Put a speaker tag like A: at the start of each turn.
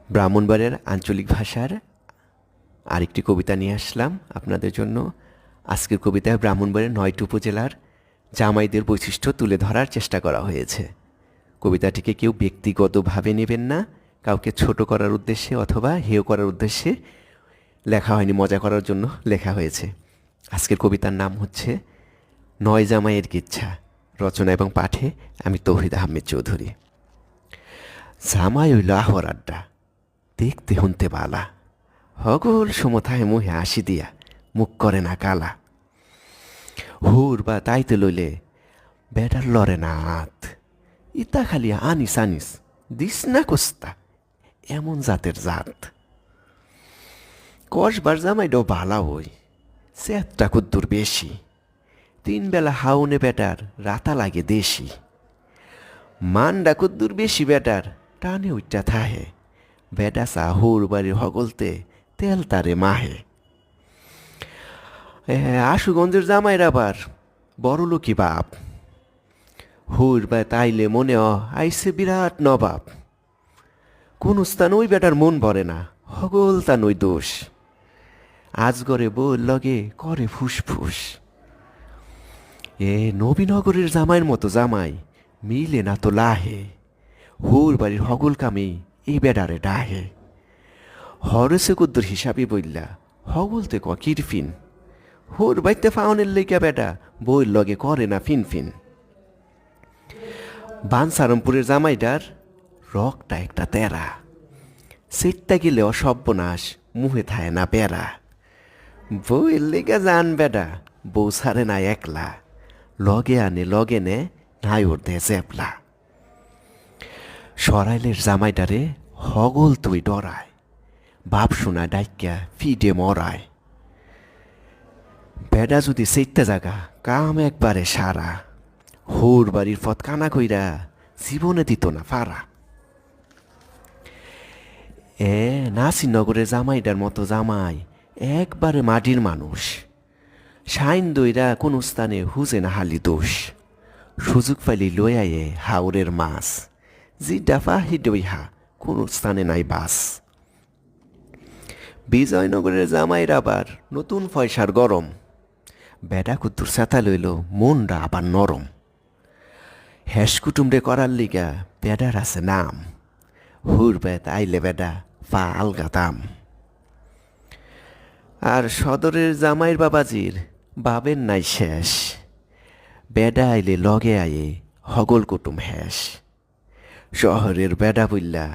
A: ব্রাহ্মণবাড়িয়ার আঞ্চলিক ভাষার আরেকটি কবিতা নিয়ে আসলাম আপনাদের জন্য। আজকের কবিতায় ব্রাহ্মণবাড়িয়ার ৯টি উপজেলার জামাইদের বৈশিষ্ট্য তুলে ধরার চেষ্টা করা হয়েছে। কবিতাটিকে কেউ ব্যক্তিগতভাবে নেবেন না, কাউকে ছোট করার উদ্দেশ্যে অথবা হেয় করার উদ্দেশ্যে লেখা হয়নি, মজা করার জন্য লেখা হয়েছে। আজকের কবিতার নাম হচ্ছে নয় জামাইয়ের কিচ্ছা। রচনা এবং পাঠে আমি তৌহিদ আহমেদ চৌধুরী। জামাই হইল আহর আড্ডা, দেখতে শুনতে বালা, হগল সমথায় মুহে হাসি দিয়া মুখ করে না কালা। হুর বা তাইতে লইলে বেটার লড়ে না হাত, ইতা খালি আনিস আনিস দিস না কোস্তা, এমন জাতের জাত। কসবার জামাইটাও বালা হই, সেতটা কুদ্দুর বেশি, 3 বেলা হাউনে বেটার রাতা লাগে দেশি। মানডা কুদ্দুর বেশি বেটার টানে উইটা থাহে, বেটা চা হুর বাড়ির হগলতে তেল তারে মাহে। আশুগঞ্জের জামাইর আবার বড় লোকি বাপ, হুর বা তাইলে মনে আইসে বিরাট নবাব। কোন স্থান ওই বেটার মন ভরে না, হগল তা নই দোষ, আজগরে বউর লগে করে ফুসফুস। নবীনগরের জামাইয়ের মতো জামাই মিলে না তো লাহে, হুর বাড়ির হগল কামে এই বেডারে ডাহে। হরসে কুদ্দুর হিসাবে বললা হগলতে কিরফিন, হুর বাইতে ফাউনের লেগা বেটা বইয়ের লগে করে না ফিনফিন। বানসারমপুরের জামাইটার রকটা একটা তেরা, সেটটা গেলে অসব্যনাশ মুহে থায় না পেরা। বইয়ের লেগা জান বেটা বউ সারে না একলা, লগে আনে লগে নে নাই ওর দে জেপলা। সরাইলের জামাইটারে হগল তুই ডরায়, বাপ শোনা ডাইক্যা ফিডে মরায়। বেডা যদি সেইটা জাগা কাম একবারে সারা, হুর বাড়ির ফত কানা কইরা জীবনে দিত না ফারা। নাসিরনগরের জামাইটার মতো জামাই একবারে মাটির মানুষ, সাইন দইরা কোন স্থানে হুজে না হালি দোষ। সুযোগ পাইলি লয়ায়ে হাওরের মাছ, জিডা ফাহি দইহা কোন স্থানে নাই বাস। বিজয়নগরের জামাইর আবার নতুন পয়সার গরম, বেডা কুদ্দুর সেতা লইল মনটা আবার নরম। হেস কুটুমরে করার লিগা বেডার আছে নাম, হুর বেত আইলে বেডা পা আলগা দাম। আর সদরের জামাইর বাবাজির বাবের নাই শেষ, বেডা আইলে লগে আয়ে হগল কুটুম হেস। শহরের বেডা বইল্লা